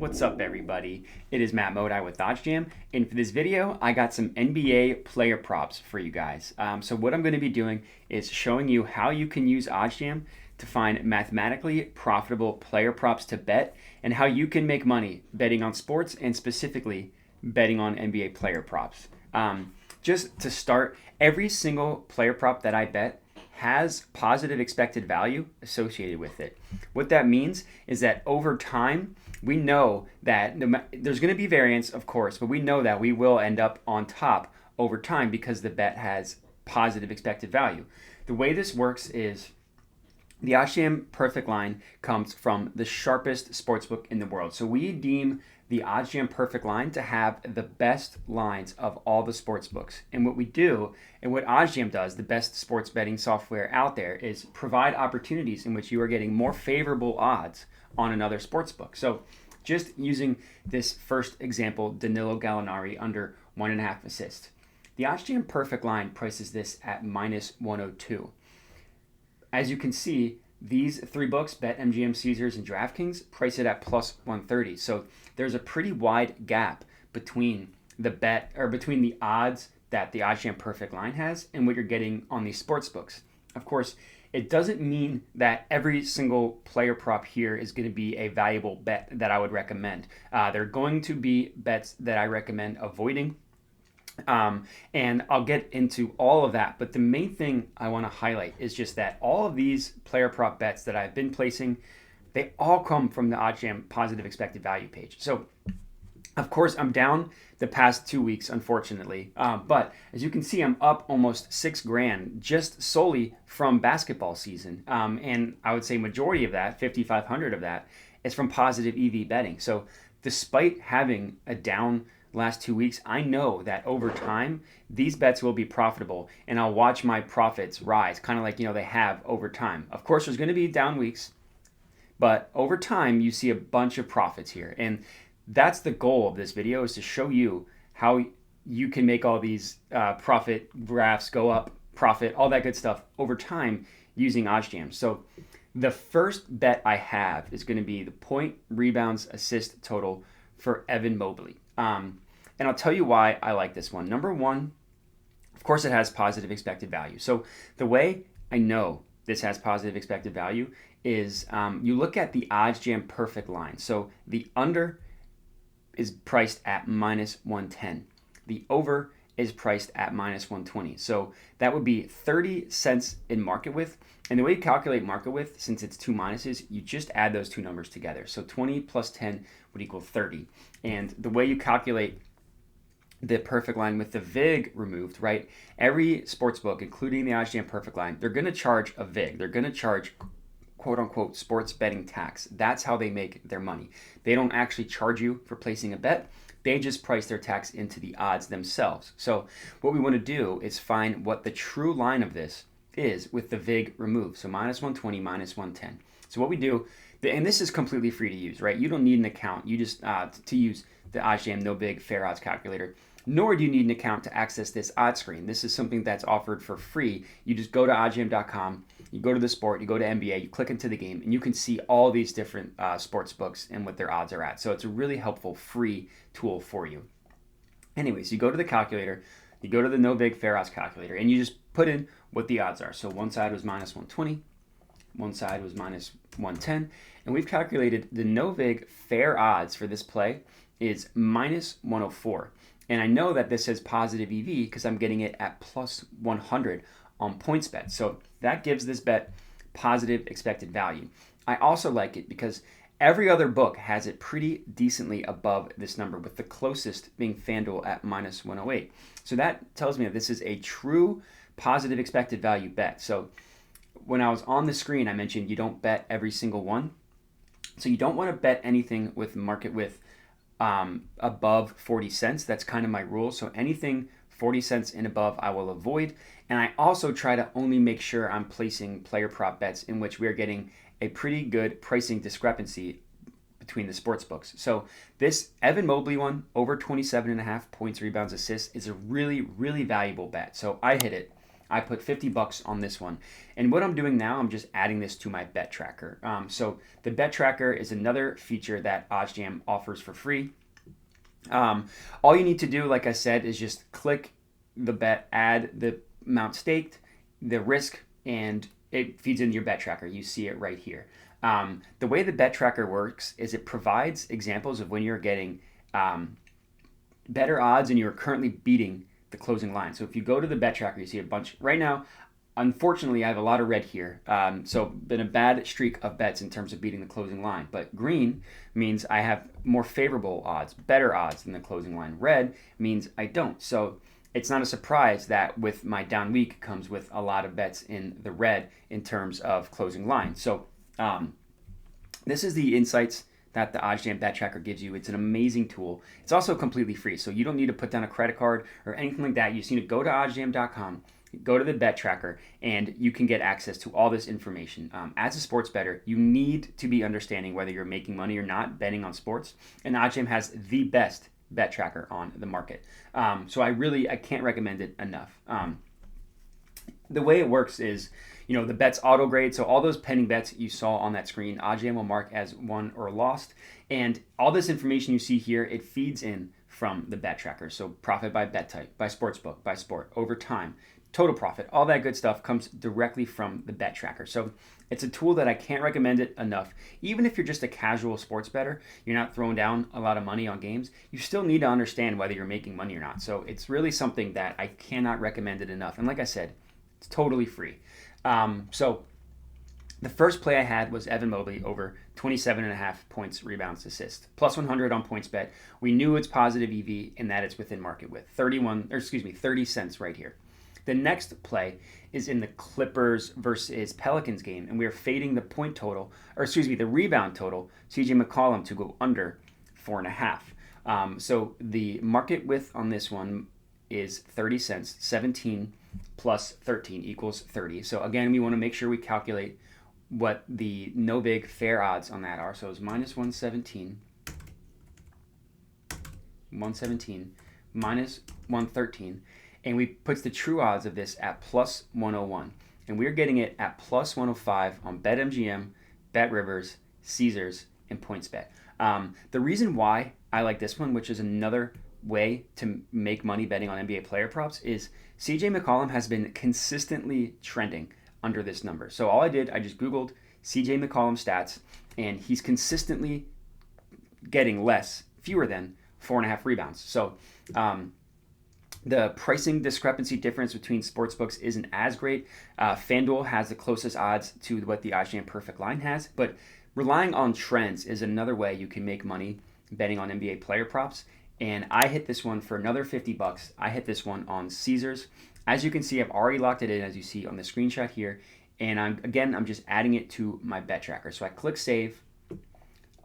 What's up, everybody? It is Matt Modai with DodgeJam, and for this video, I got some NBA player props for you guys. So what I'm going to be doing is showing you how you can use OddsJam to find mathematically profitable player props to bet, and how you can make money betting on sports and specifically betting on NBA player props. Just to start, every single player prop that I bet has positive expected value associated with it. What that means is that over time, we know that there's going to be variance, of course, but we know that we will end up on top over time because the bet has positive expected value. The way this works is the OddsJam perfect line comes from the sharpest sportsbook in the world. So we deem the OddsJam perfect line to have the best lines of all the sportsbooks. And what we do, and what OddsJam does, the best sports betting software out there, is provide opportunities in which you are getting more favorable odds on another sportsbook. So just using this first example, Danilo Gallinari under 1.5 assists. The OddsJam perfect line prices this at minus 102. As you can see, these three books, BetMGM, Caesars, and DraftKings, price it at plus 130. So there's a pretty wide gap between between the odds that the OddsJam perfect line has and what you're getting on these sports books. Of course, it doesn't mean that every single player prop here is going to be a valuable bet that I would recommend. There are going to be bets that I recommend avoiding. And I'll get into all of that. But the main thing I want to highlight is just that all of these player prop bets that I've been placing, they all come from the OddsJam positive expected value page. So, of course, I'm down the past 2 weeks, unfortunately. But as you can see, I'm up almost $6,000 just solely from basketball season. And I would say majority of that, 5,500 of that, is from positive EV betting. So despite having a down last 2 weeks, I know that over time, these bets will be profitable and I'll watch my profits rise, kind of like, they have over time. Of course, there's going to be down weeks, but over time, you see a bunch of profits here. And that's the goal of this video, is to show you how you can make all these profit graphs go up, profit, all that good stuff over time using OddsJam. So the first bet I have is going to be the Point+Rebounds+Assists total for Evan Mobley. And I'll tell you why I like this one. Number one, of course, it has positive expected value. So the way I know this has positive expected value is you look at the OddsJam perfect line. So the under is priced at minus 110. The over is priced at minus 120. So that would be 30 cents in market width. And the way you calculate market width, since it's two minuses, you just add those two numbers together. So 20 plus 10 would equal 30. And the way you calculate the perfect line with the VIG removed, right? Every sportsbook, including the OddsJam perfect line, they're going to charge a VIG. They're going to charge quote unquote sports betting tax. That's how they make their money. They don't actually charge you for placing a bet. They just price their tax into the odds themselves. So what we want to do is find what the true line of this is with the VIG removed. So minus 120, minus 110. So what we do, and this is completely free to use, right? You don't need an account. You just, to use the OddsJam No Vig Fair Odds Calculator, nor do you need an account to access this odds screen. This is something that's offered for free. You just go to oddsjam.com, you go to the sport, you go to NBA, you click into the game, and you can see all these different sports books and what their odds are at. So it's a really helpful free tool for you. Anyways, you go to the calculator, you go to the No Vig Fair Odds Calculator, and you just put in what the odds are. So one side was minus 120, one side was minus 110, and we've calculated the No Vig fair odds for this play is minus 104. And I know that this says positive EV because I'm getting it at plus 100 on PointsBet. So that gives this bet positive expected value. I also like it because every other book has it pretty decently above this number, with the closest being FanDuel at minus 108. So that tells me that this is a true positive expected value bet. So when I was on the screen, I mentioned you don't bet every single one. So you don't want to bet anything with market width above 40 cents. That's kind of my rule. So anything 40 cents and above, I will avoid. And I also try to only make sure I'm placing player prop bets in which we're getting a pretty good pricing discrepancy between the sports books. So this Evan Mobley one, over 27.5 points, rebounds, assists, is a really, really valuable bet. So I hit it. I put 50 bucks on this one. And what I'm doing now, I'm just adding this to my bet tracker. So the bet tracker is another feature that OddsJam offers for free. All you need to do, like I said, is just click the bet, add the amount staked, the risk, and it feeds into your bet tracker. You see it right here. The way the bet tracker works is it provides examples of when you're getting better odds and you're currently beating the closing line. So if you go to the bet tracker, you see a bunch. Right now, unfortunately, I have a lot of red here. So been a bad streak of bets in terms of beating the closing line. But green means I have more favorable odds, better odds than the closing line. Red means I don't. So it's not a surprise that with my down week comes with a lot of bets in the red in terms of closing line. So this is the insights that the OddsJam Bet Tracker gives you. It's an amazing tool. It's also completely free, so you don't need to put down a credit card or anything like that. You just need to go to oddsjam.com, go to the Bet Tracker, and you can get access to all this information. As a sports bettor, you need to be understanding whether you're making money or not betting on sports, and OddsJam has the best bet tracker on the market. So I can't recommend it enough. The way it works is, the bets auto grade. So all those pending bets you saw on that screen, OddsJam will mark as won or lost. And all this information you see here, it feeds in from the bet tracker. So profit by bet type, by sportsbook, by sport, over time, total profit, all that good stuff comes directly from the bet tracker. So it's a tool that I can't recommend it enough. Even if you're just a casual sports bettor, you're not throwing down a lot of money on games, you still need to understand whether you're making money or not. So it's really something that I cannot recommend it enough. And like I said, it's totally free. So the first play I had was Evan Mobley over 27.5 points, rebounds, assists, plus 100 on PointsBet. We knew it's positive EV and that it's within market width, 30 cents right here. The next play is in the Clippers versus Pelicans game, and we are fading the rebound total, CJ McCollum, to go under 4.5. So the market width on this one is 30 cents, 17 plus 13 equals 30. So again, we want to make sure we calculate what the no big fair odds on that are. So it's minus 117, minus 113, and we put the true odds of this at plus 101. And we're getting it at plus 105 on BetMGM, BetRivers, Caesars, and PointsBet. The reason why I like this one, which is another way to make money betting on NBA player props, is CJ McCollum has been consistently trending under this number. So I just Googled CJ McCollum stats, and he's consistently getting fewer than 4.5 rebounds. So the pricing discrepancy difference between sportsbooks isn't as great. FanDuel has the closest odds to what the OddsJam Perfect Line has, but relying on trends is another way you can make money betting on NBA player props. And I hit this one for another 50 bucks. I hit this one on Caesars. As you can see, I've already locked it in, as you see on the screenshot here. And I'm just adding it to my bet tracker. So I click save.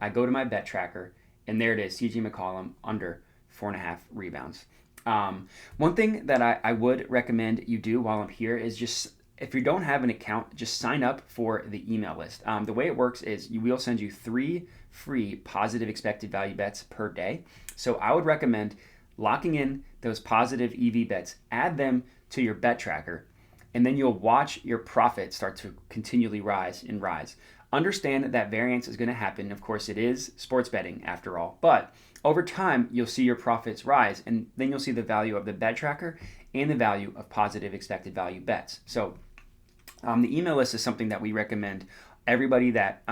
I go to my bet tracker, and there it is, CJ McCollum under 4.5 rebounds. One thing that I would recommend you do while I'm here is just, if you don't have an account, just sign up for the email list. The way it works is we'll send you 3 free positive expected value bets per day. So I would recommend locking in those positive EV bets, add them to your bet tracker, and then you'll watch your profit start to continually rise and rise. Understand that variance is going to happen. Of course, it is sports betting after all, but over time, you'll see your profits rise, and then you'll see the value of the bet tracker and the value of positive expected value bets. So the email list is something that we recommend everybody that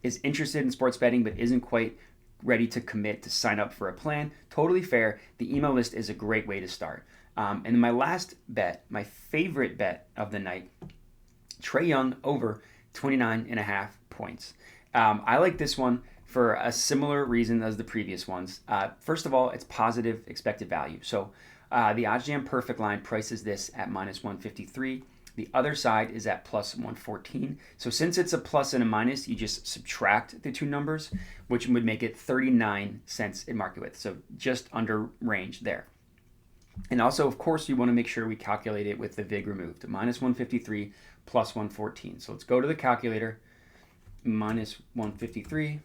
is interested in sports betting but isn't quite ready to commit to sign up for a plan. Totally fair. The email list is a great way to start. And my last bet, my favorite bet of the night, Trae Young over 29.5 points. I like this one for a similar reason as the previous ones. First of all, it's positive expected value. So the OddsJam Perfect Line prices this at minus 153. The other side is at plus 114. So since it's a plus and a minus, you just subtract the two numbers, which would make it 39 cents in market width. So just under range there. And also, of course, you want to make sure we calculate it with the VIG removed. Minus 153 plus 114. So let's go to the calculator. Minus 153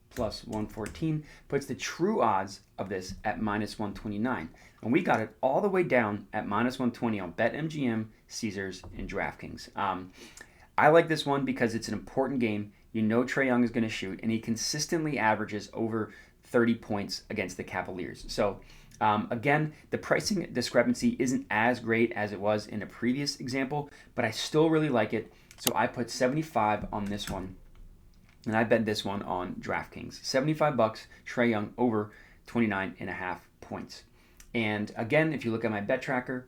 plus 114 puts the true odds of this at minus 129. And we got it all the way down at minus 120 on BetMGM, Caesars, and DraftKings. I like this one because it's an important game. You know Trae Young is going to shoot, and he consistently averages over 30 points against the Cavaliers. So, again, the pricing discrepancy isn't as great as it was in a previous example, but I still really like it. So I put 75 on this one, and I bet this one on DraftKings. $75, Trae Young over 29.5 points. And again, if you look at my bet tracker,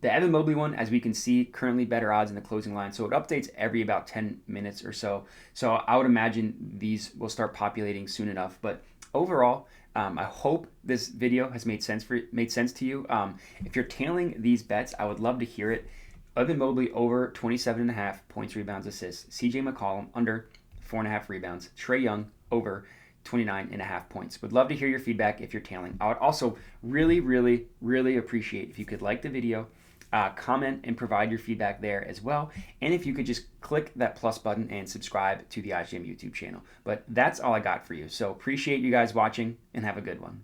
the Evan Mobley one, as we can see, currently better odds in the closing line. So it updates every about 10 minutes or so. So I would imagine these will start populating soon enough. But overall, I hope this video has made sense to you. If you're tailing these bets, I would love to hear it. Evan Mobley over 27.5 points, rebounds, assists. CJ McCollum under 4.5 rebounds. Trae Young over 29.5 points. Would love to hear your feedback if you're tailing. I would also really, really, really appreciate if you could like the video, comment, and provide your feedback there as well. And if you could just click that plus button and subscribe to the IGM YouTube channel. But that's all I got for you. So appreciate you guys watching, and have a good one.